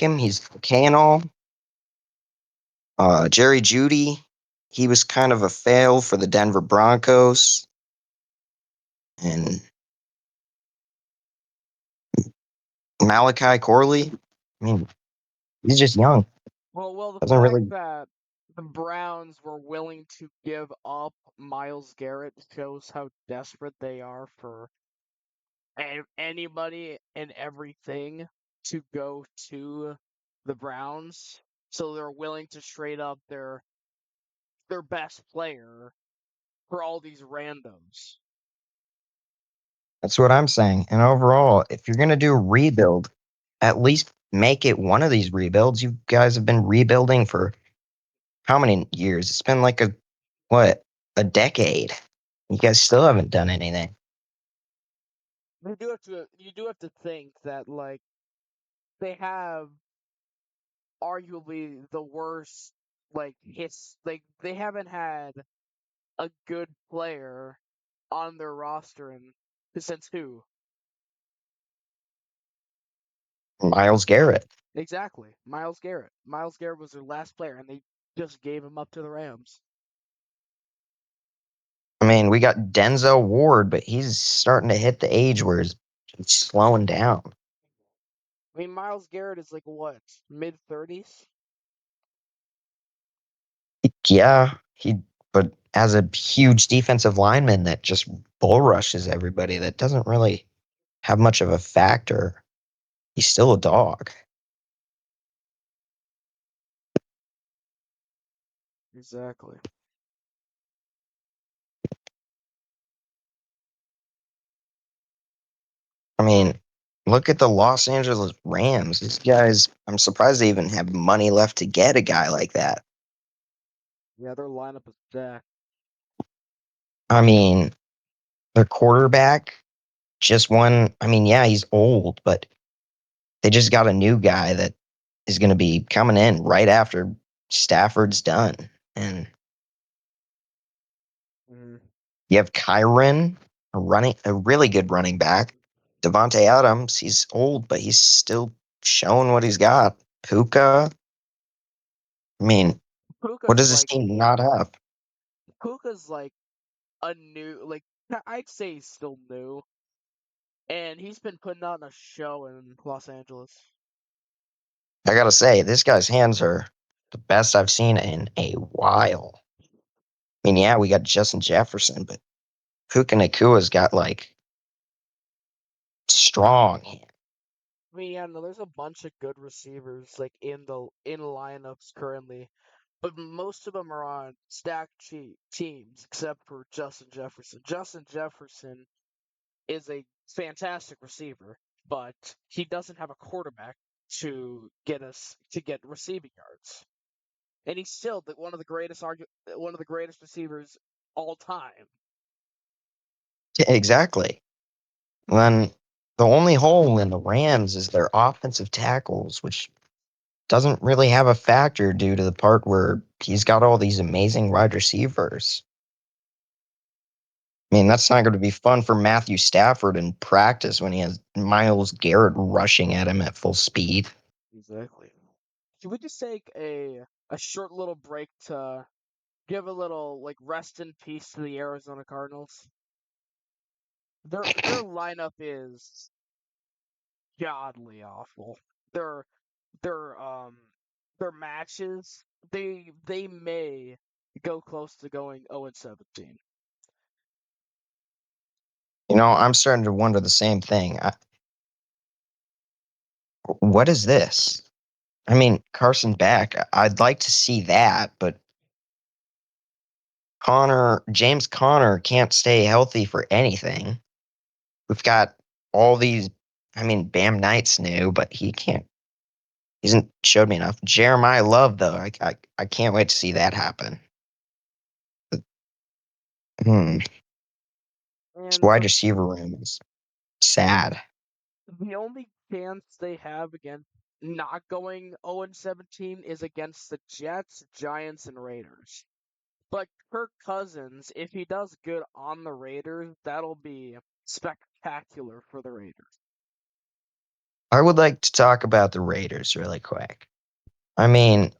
him. He's okay and all. Jerry Judy, he was kind of a fail for the Denver Broncos. And Malachi Corley, I mean, he's just young. Well, the Doesn't fact really. that the Browns were willing to give up Myles Garrett shows how desperate they are for anybody and everything to go to the Browns. So they're willing to trade up their best player for all these randoms. That's what I'm saying. And overall, if you're going to do a rebuild, at least make it one of these rebuilds. You guys have been rebuilding for how many years? It's been like what, a decade. You guys still haven't done anything. You do have to think that like they have arguably the worst like they haven't had a good player on their roster in since who? Myles Garrett. Exactly. Myles Garrett. Myles Garrett was their last player and they just gave him up to the Rams. I mean, we got Denzel Ward, but he's starting to hit the age where he's slowing down. I mean Myles Garrett is like what? Mid 30s? Yeah, but as a huge defensive lineman that just bull rushes everybody, that doesn't really have much of a factor. He's still a dog. Exactly. I mean, look at the Los Angeles Rams. These guys, I'm surprised they even have money left to get a guy like that. Yeah, their lineup is stacked. I mean, their quarterback just won. I mean, yeah, he's old, but they just got a new guy that is going to be coming in right after Stafford's done. And Mm. you have Kyron, a really good running back. Devontae Adams, he's old, but he's still showing what he's got. Puka, I mean, what Puka's does this like team not have? Puka's like a new like I'd say he's still new and he's been putting on a show in Los Angeles. I gotta say, this guy's hands are the best I've seen in a while. I mean, yeah, we got Justin Jefferson, but Puka Nakua's got like strong hands. I mean, yeah, no, there's a bunch of good receivers like in lineups currently, but most of them are on stacked teams except for Justin Jefferson. Justin Jefferson is a fantastic receiver, but he doesn't have a quarterback to get receiving yards, and he's still one of the greatest receivers all time. Exactly. And then the only hole in the Rams is their offensive tackles, which doesn't really have a factor due to the part where he's got all these amazing wide receivers. I mean, that's not going to be fun for Matthew Stafford in practice when he has Myles Garrett rushing at him at full speed. Exactly. Should we just take a short little break to give a little like rest in peace to the Arizona Cardinals? Their lineup is godly awful. Their their their matches they may go close to going 0-17. I'm starting to wonder the same thing. What is this? I mean, Carson back. I'd like to see that, but James Conner can't stay healthy for anything. We've got all these. I mean, Bam Knight's new, but he hasn't showed me enough. Jeremiah Love, though, I can't wait to see that happen. Hmm. This And wide receiver room is sad. the only chance they have against not going 0-17 is against the Jets, Giants, and Raiders. But Kirk Cousins, if he does good on the Raiders, that'll be spectacular for the Raiders. I would like to talk about the Raiders really quick. I mean,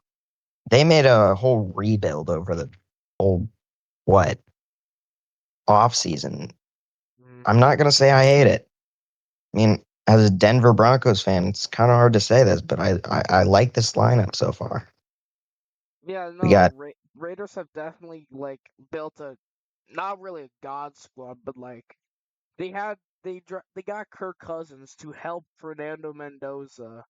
they made a whole rebuild over the whole what off season. Mm. I'm not gonna say I hate it. I mean, as a Denver Broncos fan, it's kind of hard to say this, but I like this lineup so far. Yeah, We no, got, Raiders have definitely like built a not really a god squad, but like they got Kirk Cousins to help Fernando Mendoza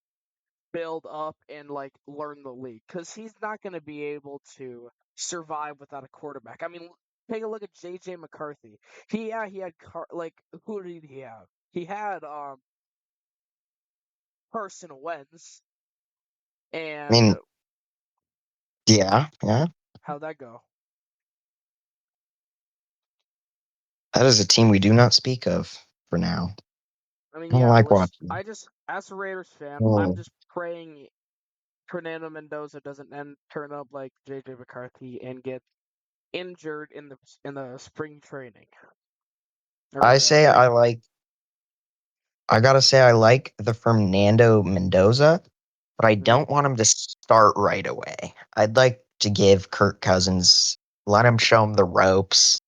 build up and like learn the league because he's not going to be able to survive without a quarterback. I mean, take a look at J.J. McCarthy. He had like who did he have? He had Carson Wentz, I and mean, yeah, how'd that go? that is a team we do not speak of for now. I mean, I don't yeah, like which watching. I just as a Raiders fan, I'm Oh, just praying Fernando Mendoza doesn't turn up like J.J. McCarthy and get injured in the spring training or I the say I training. like. I gotta say I like the Fernando Mendoza, but I Hmm. don't want him to start right away. I'd like to give Kirk Cousins, let him show him the ropes,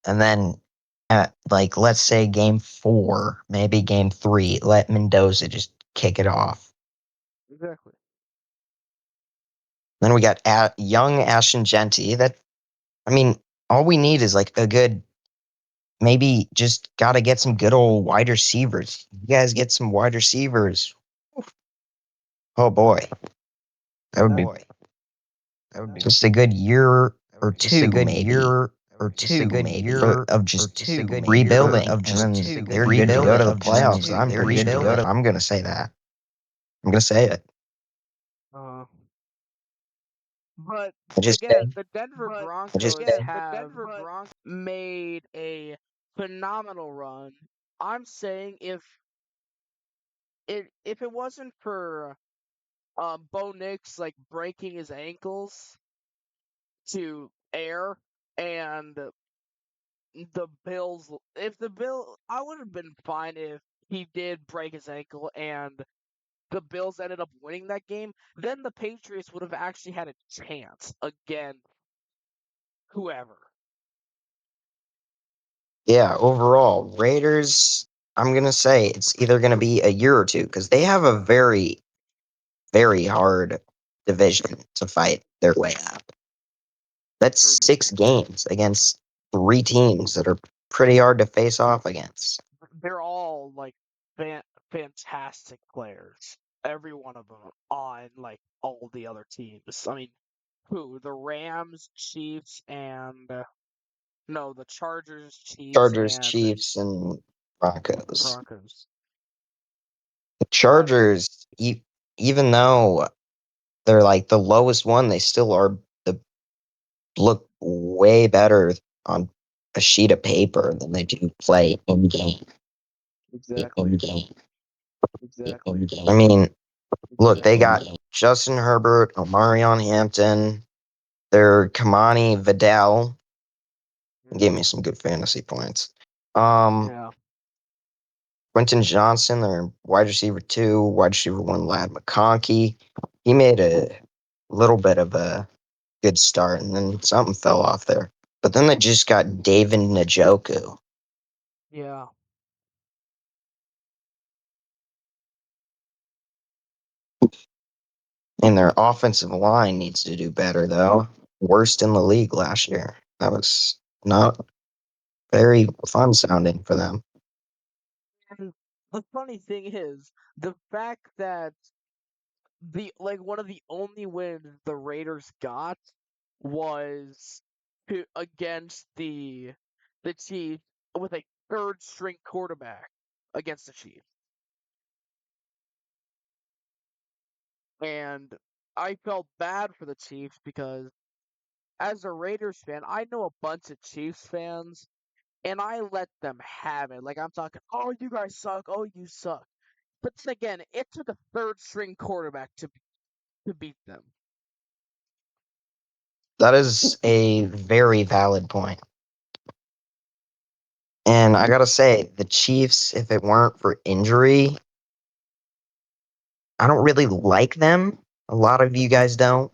and then at like let's say game 4, maybe game 3, let Mendoza just kick it off. Exactly. Then we got young Ashton Genty. That I mean, all we need is like a good. Maybe just gotta get some good old wide receivers. You guys get some wide receivers. Oh boy, that would be just a good year or Just a two, good maybe year or just a two, good maybe, year of or just two, maybe, rebuilding, and then just a good they're good to go rebuilding, to the and playoffs. then I'm they're pretty good to go sure. to. I'm gonna say that. I'm gonna say it. Uh, but I just again, say. the Denver I just Broncos say. have made a phenomenal run. I'm saying if it wasn't for Bo Nix like breaking his ankles to air and the Bills, if the Bill, I would have been fine if he did break his ankle and the Bills ended up winning that game. Then the Patriots would have actually had a chance against whoever. Yeah. Overall, Raiders. I'm gonna say it's either gonna be a year or two because they have a very hard division to fight their way up. That's 6 games against 3 teams that are pretty hard to face off against. They're all like fan- fantastic players. Every one of them on like all the other teams. I mean, who? The Rams, Chiefs, and no, the Chargers, Chiefs, Chargers, and Chiefs, and Broncos. Broncos. The But Chargers, even though they're like the lowest one, they still are the look way better on a sheet of paper than they do play in game. exactly, In game. I mean, look, they got Justin Herbert, Omarion Hampton, their Kamani Vidal gave me some good fantasy points. Um, yeah, Quentin Johnson, their wide receiver 2, wide receiver 1, Lad McConkey. He made a little bit of a good start, and then something fell off there. But then they just got David Njoku, yeah. and their offensive line needs to do better, though. Worst in the league last year. That was not very fun sounding for them. And the funny thing is the fact that the like one of the only wins the Raiders got was against the Chiefs with a third string quarterback against the Chiefs. And I felt bad for the Chiefs because as a Raiders fan, I know a bunch of Chiefs fans and I let them have it. Like I'm talking, oh you guys suck, oh you suck. But then again, it took a third string quarterback to beat them. That is a very valid point. And I gotta say, the Chiefs, if it weren't for injury, I don't really like them. A lot of you guys don't,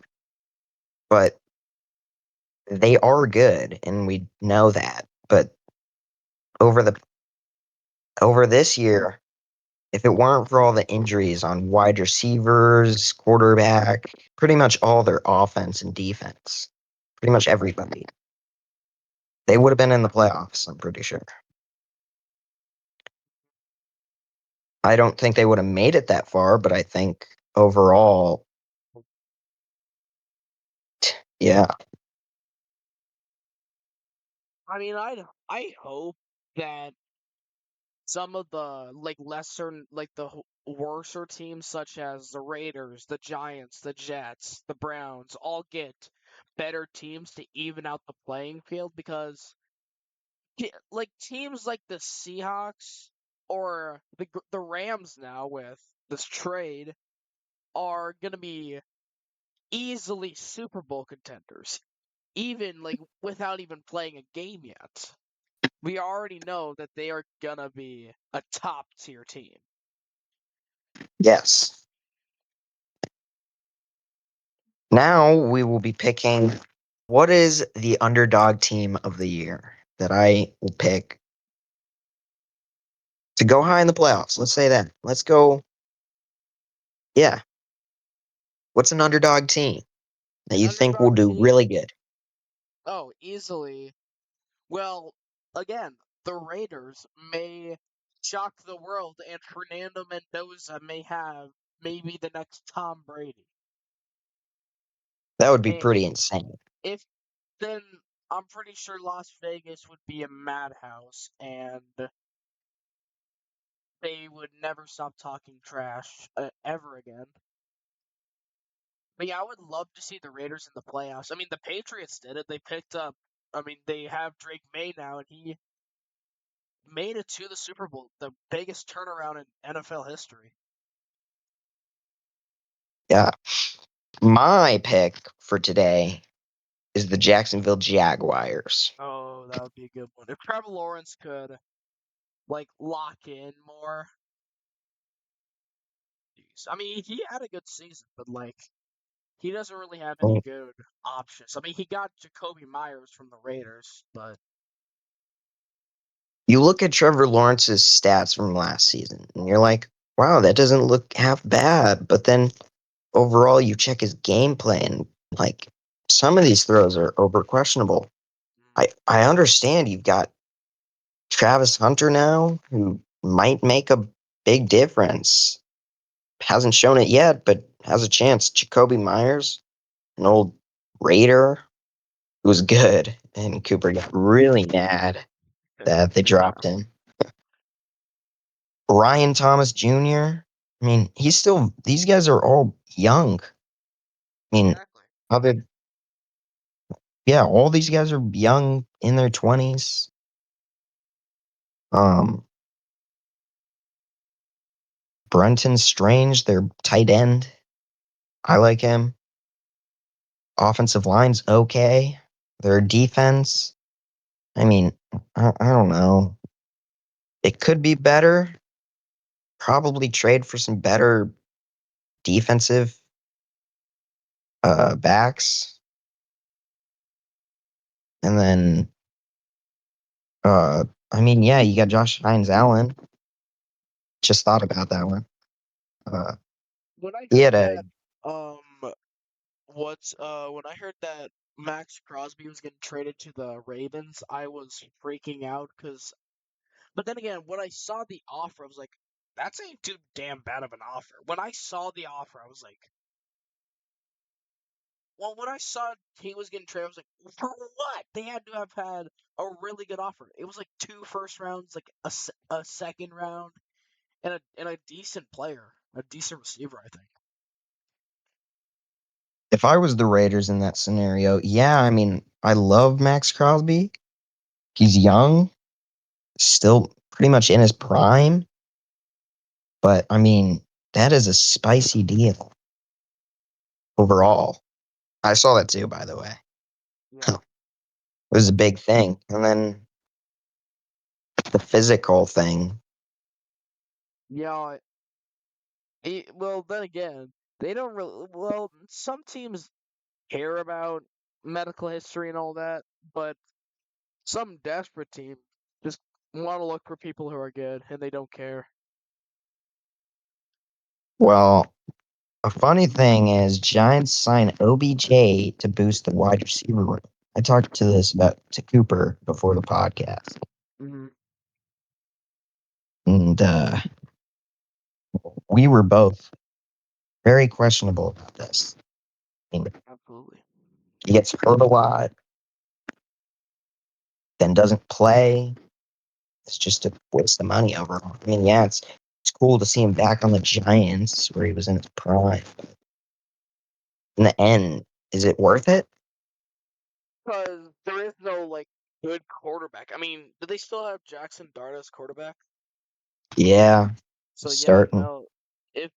but they are good, and we know that. But over the over this year, if it weren't for all the injuries on wide receivers, quarterback, pretty much all their offense and defense, pretty much everybody, they would have been in the playoffs, I'm pretty sure. I don't think they would have made it that far, but I think overall, yeah, I mean, I hope that some of the like worser teams such as the Raiders, the Giants, the Jets, the Browns all get better teams to even out the playing field because like teams like the Seahawks or the Rams now with this trade are going to be easily Super Bowl contenders even like without even playing a game yet. We already know that they are going to be a top tier team. yes. Now we will be picking what is the underdog team of the year that I will pick to go high in the playoffs. Let's say that. Let's go. Yeah. What's an underdog team that An you think will underdog do team? really good? Oh, easily. Well, again, the Raiders may shock the world, and Fernando Mendoza may have maybe the next Tom Brady. That would be And pretty insane. if then, I'm pretty sure Las Vegas would be a madhouse, and they would never stop talking trash ever again. But yeah, I would love to see the Raiders in the playoffs. I mean, the Patriots did it. They picked up. I mean, they have Drake May now, and he made it to the Super Bowl, the biggest turnaround in NFL history. Yeah. My pick for today is the Jacksonville Jaguars. Oh, that would be a good one. If Trevor Lawrence could like lock in more. Jeez. I mean, he had a good season, but like he doesn't really have any good options. I mean, he got Jacoby Myers from the Raiders, but You look at Trevor Lawrence's stats from last season, and you're like, wow, that doesn't look half bad. But then overall, you check his gameplay, and like some of these throws are over questionable. I understand you've got Travis Hunter now, who might make a big difference. Hasn't shown it yet, but has a chance. Jacoby Myers, an old Raider, who was good, and Cooper got really mad that they yeah, dropped him. Ryan Thomas Jr. I mean, he's still. These guys are all young. I mean, exactly. other yeah, all these guys are young in their 20s. Um, Brenton Strange, their tight end. I like him. Offensive line's okay. Their defense, I mean, I don't know. It could be better. Probably trade for some better defensive backs. And then, I mean, yeah, you got Josh Hines Allen. Just thought about that one. Uh, When I he heard had a, that, um, when I heard that Max Crosby was getting traded to the Ravens, I was freaking out because. But then again, when I saw the offer, I was like, "That's ain't too damn bad of an offer." When I saw the offer, I was like, "Well, when I saw he was getting traded, I was like, for what?" They had to have had a really good offer. It was like two first rounds, like a second round, and a decent player, a decent receiver, I think. if I was the Raiders in that scenario, yeah, I mean, I love Max Crosby. He's young, still pretty much in his prime, but I mean, that is a spicy deal overall. I saw that too, by the way. Yeah. It was a big thing. And then the physical thing. Yeah, Well, then again, they don't really. Well, some teams care about medical history and all that, but some desperate team just want to look for people who are good and they don't care. Well, a funny thing is Giants sign OBJ to boost the wide receiver room. I talked to this about to Cooper before the podcast, Hmm. and we were both very questionable about this. I mean, Absolutely. he gets hurt a lot, then doesn't play. It's just a waste of money overall. I mean, yeah, it's cool to see him back on the Giants where he was in his prime. In the end, is it worth it? Because there is no like good quarterback. I mean, do they still have Jackson Dart as quarterback? Yeah, So yeah, starting. no. If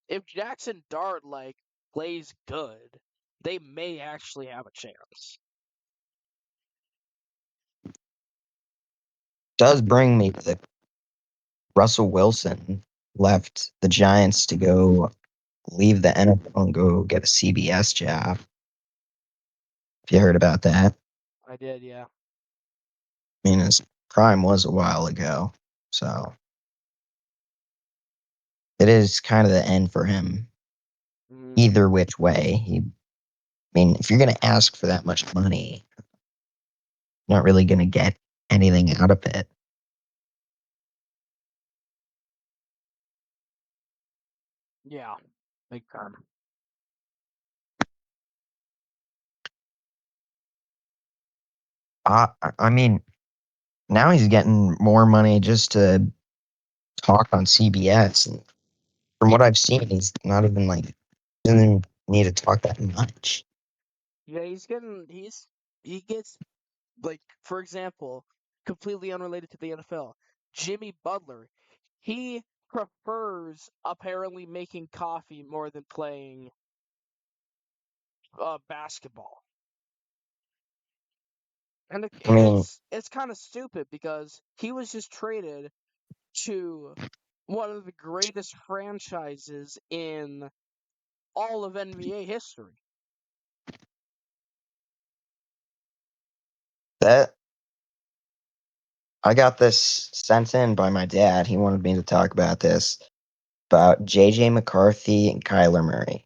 if Jackson Dart like plays good, they may actually have a chance. Does bring me to the Russell Wilson left the Giants to go leave the NFL and go get a CBS job. If you heard about that, I did, yeah. I mean, his prime was a while ago, so it is kind of the end for him. Hmm. Either which way, I mean, if you're going to ask for that much money, you're not really going to get anything out of it. Yeah, big time. I mean, now he's getting more money just to talk on CBS. And from what I've seen, he's not even like doesn't even need to talk that much. Yeah, he gets like for example, completely unrelated to the NFL, Jimmy Butler. He prefers apparently making coffee more than playing basketball. And I mean, it's kind of stupid because he was just traded to one of the greatest franchises in all of NBA history. that I got this sent in by my dad. He wanted me to talk about this about JJ McCarthy and Kyler Murray.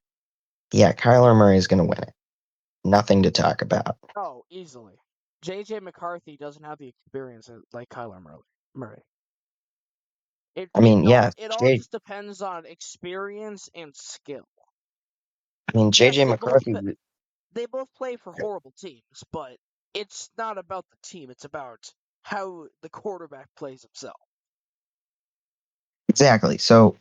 Yeah, Kyler Murray is going to win it. Nothing to talk about. Oh, easily. JJ McCarthy doesn't have the experience like Murray. I mean, yeah, It all just depends on experience and skill. I mean Yes, JJ McCarthy. they both play for horrible teams, but it's not about the team. It's about how the quarterback plays himself. Exactly. So,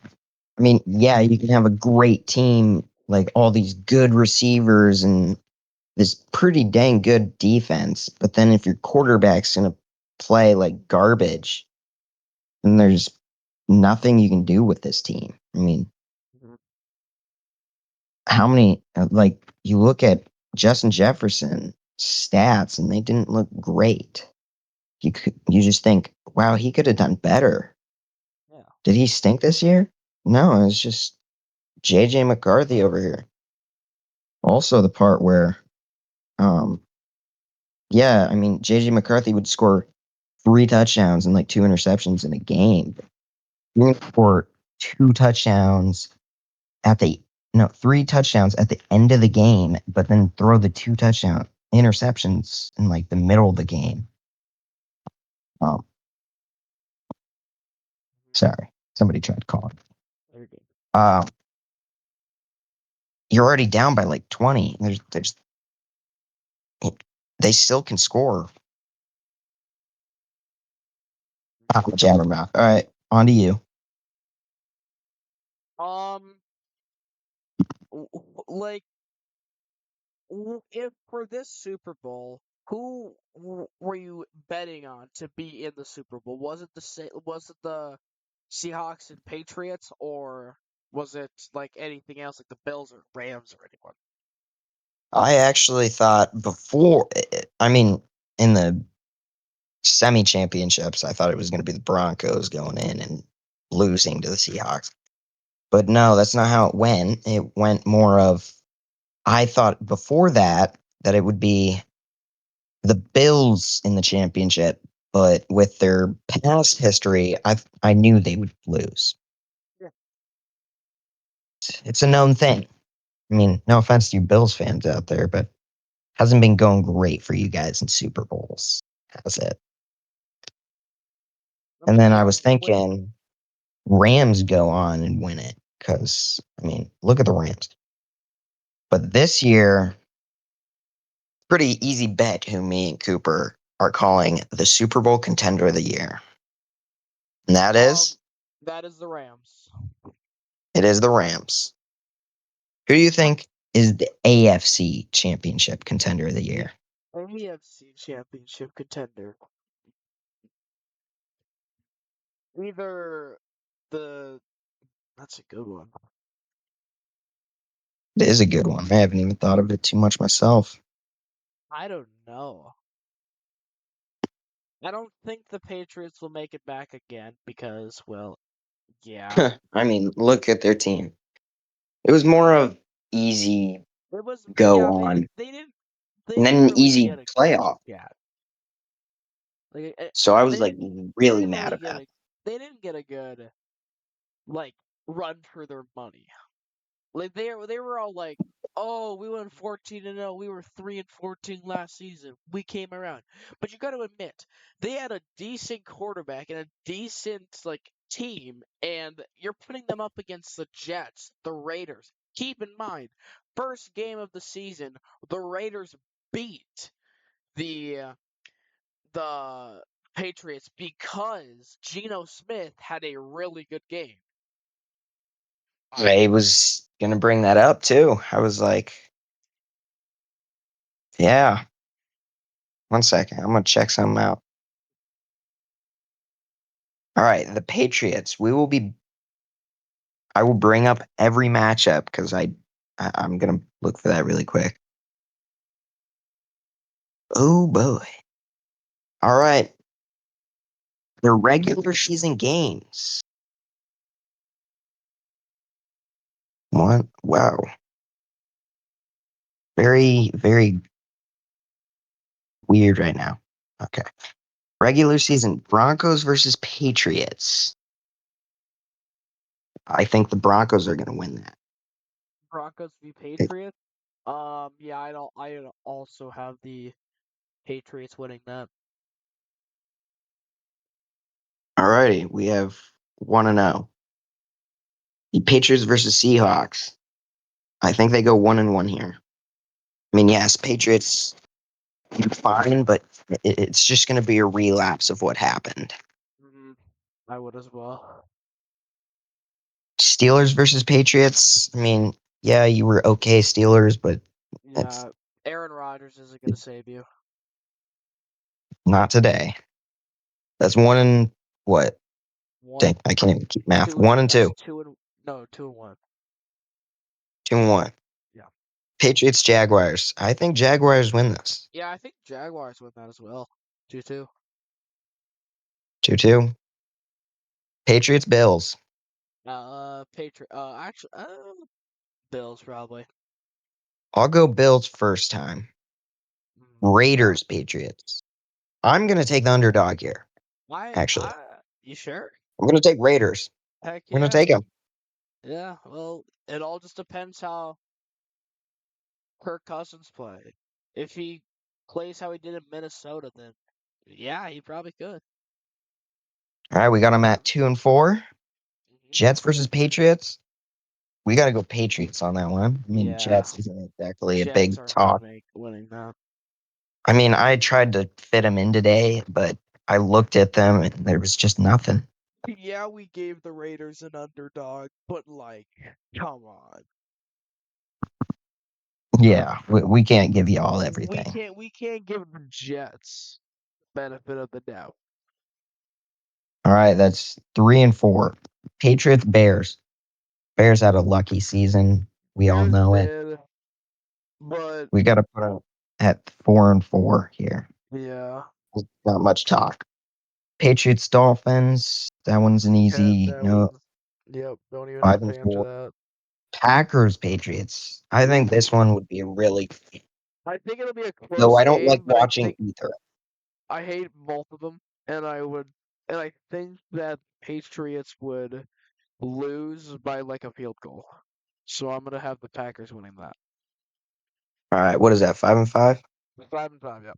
I mean, yeah, you can have a great team, like all these good receivers and this pretty dang good defense, but then if your quarterback's going to play like garbage, then there's nothing you can do with this team. I mean, Mhm. how many, like, you look at Justin Jefferson stats and they didn't look great. You just think, wow, he could have done better. Yeah. Did he stink this year? No, it's just JJ McCarthy over here. Also, the part where, um, yeah, I mean, JJ McCarthy would score three touchdowns and like two interceptions in a game. He would score two touchdowns at the no, three touchdowns at the end of the game, but then throw the two touchdown interceptions in like the middle of the game. Um, sorry, somebody tried to call it. Very good. Uh, you're already down by like 20. They still can score. I'm a jabbermouth. All right, on to you. Um, like if for this Super Bowl, who were you betting on to be in the Super Bowl? Was it the Seahawks and Patriots, or was it like anything else, like the Bills or Rams or anyone? I actually thought before, I mean, in the semi championships, I thought it was going to be the Broncos going in and losing to the Seahawks. But no, that's not how it went. It went more of I thought before that it would be the Bills in the championship, but with their past history, I knew they would lose. Yeah. It's a known thing. I mean, no offense to you Bills fans out there, but hasn't been going great for you guys in Super Bowls, has it? I And mean, then I yeah, was thinking Rams go on and win it because I mean, look at the Rams. But this year, pretty easy bet who me and Cooper are calling the Super Bowl contender of the year. And that um, is, that is the Rams. it is the Rams. Who do you think is the AFC championship contender of the The year? AFC Championship contender. Either the that's a good one. It is a good one. I haven't even thought of it too much myself. I don't know. I don't think the Patriots will make it back again because, well, yeah. I mean, look at their team. It was more of easy It was go yeah, on they and then didn't an really easy get a good playoff. yeah. Like So I was they like didn't they really didn't mad really get about a they didn't get a good like run for their money. Like they were all like, "Oh, we went 14-0. We were 3-14 last season. We came around." But you got to admit, they had a decent quarterback and a decent like team, and you're putting them up against the Jets, the Raiders. Keep in mind, first game of the season, the Raiders beat the the Patriots because Geno Smith had a really good game. it. I was gonna bring that up too. I was like, yeah, one second. I'm gonna check something out. All right, the Patriots. I will bring up every matchup because I'm gonna look for that really quick. Oh boy. All right. The regular season games. One wow. Very, very weird right now. Okay. Regular season Broncos versus Patriots. I think the Broncos are gonna win that. Broncos v Patriots. Yeah, I also have the Patriots winning that. Alrighty, we have 1-0. The Patriots versus Seahawks. I think they go 1-1 here. I mean, yes, Patriots do fine, but it's just going to be a relapse of what happened. hmm I would as well. Steelers versus Patriots. I mean, yeah, you were okay, Steelers, but it's Yeah, Aaron Rodgers isn't gonna save you. not today. That's one and what? One, Dang, I can't even keep math. two, and One and that's two, two and no, 2-1. 2-1. Yeah, Patriots, Jaguars. I think Jaguars win this. yeah, I think Jaguars win that as well. 2-2. 2-2. Patriots, Bills. Actually, Bills probably. I'll go Bills first time. Mm. Raiders, Patriots. I'm going to take the underdog here, actually. You sure? I'm going to take Raiders. Heck I'm going to yeah. take them. Yeah, well, it all just depends how Kirk Cousins play. If he plays how he did in Minnesota, then yeah, he probably could. All right, we got them at 2-4. hmm Jets versus Patriots. We got to go Patriots on that one. I mean, Yeah, Jets isn't exactly a Jets big are not talk. winning that. I mean, I tried to fit them in today, but I looked at them and there was just nothing. Yeah, we gave the Raiders an underdog, but like, come on. Yeah, we can't give you all We everything. can't we can't give the Jets benefit of the doubt. All right, that's 3-4. Patriots, Bears. Bears had a lucky season. We all Bears know it. did, but We got to put them at 4-4 here. yeah, Not much talk. Patriots, Dolphins. That one's an easy that no. was. Yep, don't even Five have and to answer four. that. Packers, Patriots. I think this one would be a really, I think it'll be a though close I don't like game, but I watching think either. I hate both of them, and I think that Patriots would lose by like a field goal. So I'm gonna have the Packers winning that. All right, what is that? 5 and 5. 5-5, yeah.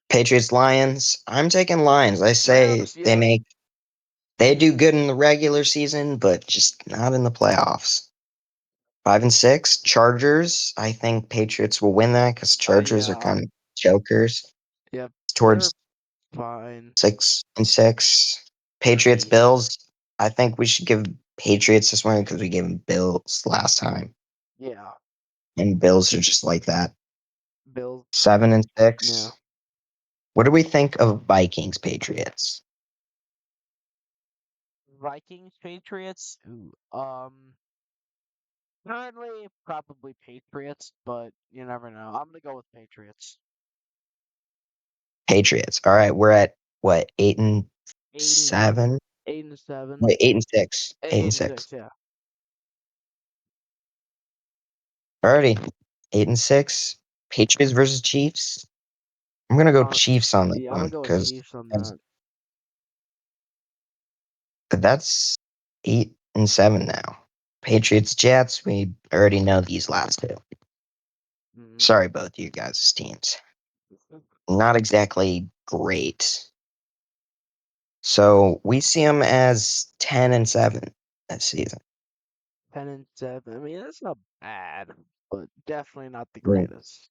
Patriots, Lions. I'm taking Lions. I say Rams, yeah. they do good in the regular season, but just not in the playoffs. 5 and 6. Chargers. I think Patriots will win that because Chargers are Yeah. kind of chokers. Yep. They're Towards fine. 6 and 6. Patriots, Yeah. Bills. I think we should give Patriots this one because we gave them Bills last time, Yeah. and Bills are just like that. Bills. 7 and 6. Yeah. What do we think of Vikings, Patriots? Vikings, Patriots. Ooh. Currently probably Patriots, but you never know. I'm gonna go with Patriots. Patriots. All right, we're at what, 8 and 8 and 7? 8-7. Wait, 8 and 6. Eight Eight and and six. six, yeah. Alrighty, 8 and 6. Patriots versus Chiefs. I'm gonna go Uh, Chiefs on this yeah, I'm gonna one go with because Chiefs on that. that's 8 and 7 now. Patriots, Jets. We already know these last two. Mm. Sorry, both you guys' teams. Not exactly great. So we see them as 10 and 7 this season. 10-7. I mean, that's not bad, but definitely not the Great. greatest.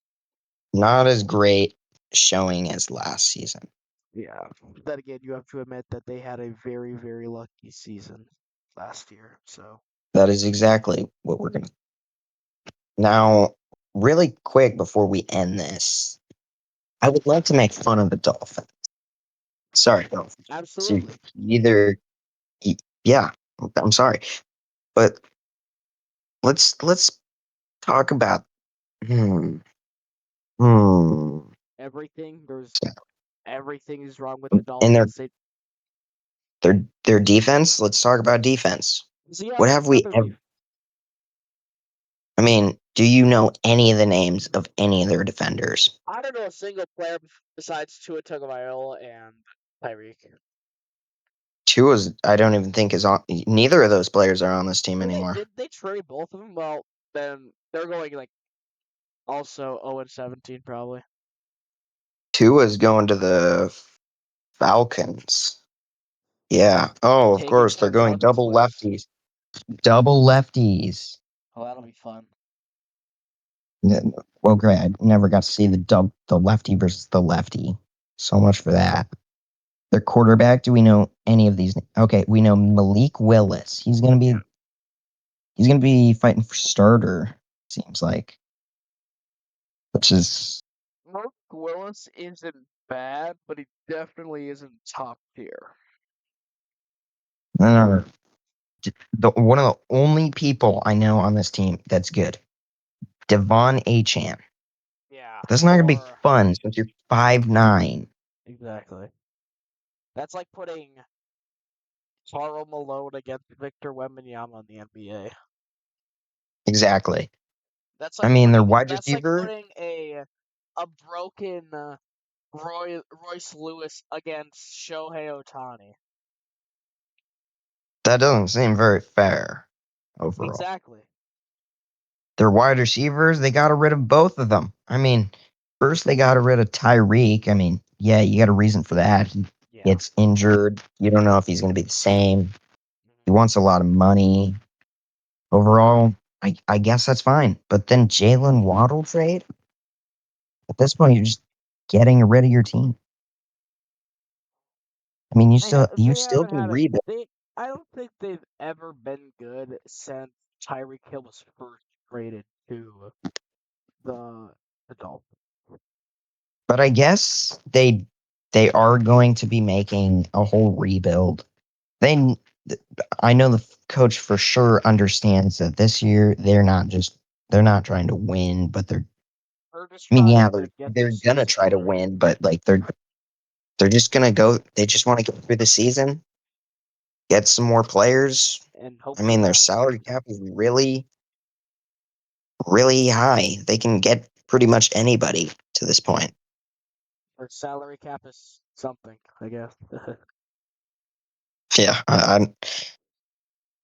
Not as great showing as last season. Yeah. Then again, you have to admit that they had a very, very lucky season last year. So That is exactly what we're gonna. Now, really quick before we end this, I would like to make fun of the Dolphins. Sorry, Dolphins. So absolutely. either, yeah, I'm sorry, but let's talk about hmm hmm Everything everything is wrong with the in Dolphins. They their defense. Let's talk about defense. so yeah, What let's have talk about we their ever? defense. I mean, do you know any of the names of any of their defenders? I don't know a single player besides Tua Tagovailoa and Tyreek. Tua's, I don't even think is on. Neither of those players are on this team anymore. Did they trade both of them? Well, then they're going like also 0-17 probably. Tua's going to the Falcons. Yeah. Oh, of Taking course, they're some going Falcons double players. lefties. Double lefties. Oh, that'll be fun. Well, great. I never got to see the lefty versus the lefty. So much for that. Their quarterback. Do we know any of these? Okay, we know Malik Willis. He's gonna be fighting for starter. Seems like, which is Mark Willis isn't bad, but he definitely isn't top tier. uh, one of the only people I know on this team that's good. Devon Achan. Yeah, That's not gonna be or fun since you're 5'9". exactly. That's like putting Karl Malone against Victor Wembanyama in the NBA. Exactly. That's I like mean, their putting wide that's like receiver, putting a broken Royce Lewis against Shohei Ohtani. that doesn't seem very fair overall. Exactly. Their wide receivers, they got rid of both of them. I mean, first they got rid of Tyreek. I mean, yeah, you got a reason for that. He Yeah. gets injured. You don't know if he's going to be the same. He Mhm. wants a lot of money. Overall, I guess that's fine. But then Jalen Waddle trade? At this point, you're just getting rid of your team. I mean, you They still haven't can had a rebuild. they. I don't think they've ever been good since Tyreek Hill was first traded to the the Dolphins. But I guess they are going to be making a whole rebuild. They I know the coach for sure understands that this year they're not trying to win, but they're They're just I mean, trying yeah, to get their they're gonna season try to started. win, but like they're just gonna go. They just want to get through the season. get some more players. and I hopefully mean, their that salary cap is really, really high. They can get pretty much anybody to this point. their salary cap is something, I guess. Yeah,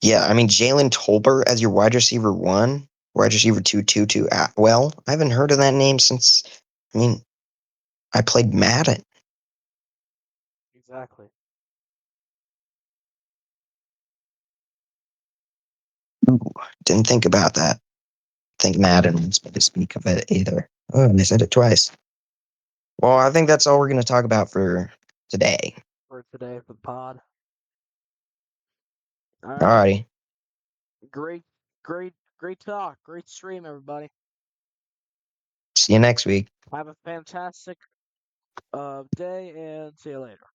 yeah. I mean, Jalen Tolbert as your wide receiver one, wide receiver two. Well, I haven't heard of that name since. I mean, I played Madden. Exactly. Ooh, didn't think about that. Think Madden wants me to speak of it either. Oh, and I said it twice. Well, I think that's all we're going to talk about for today. For today for the pod. All right. Alrighty. Great, great talk. Great stream, everybody. See you next week. Have a fantastic day and see you later.